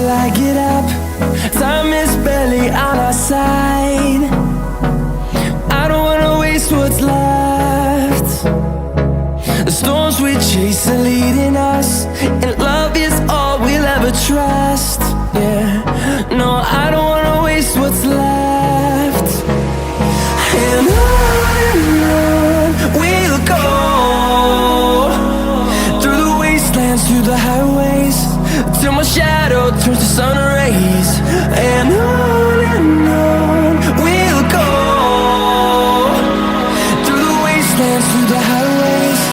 till I get up. Time is barely on our side. I don't wanna waste what's left. The storms we chase are leading us, and love is all we'll ever trust. Yeah, no, I don't wanna waste what's left. And on we'll go, through the wastelands, through the highways, till my shadow turns to sun rays. And on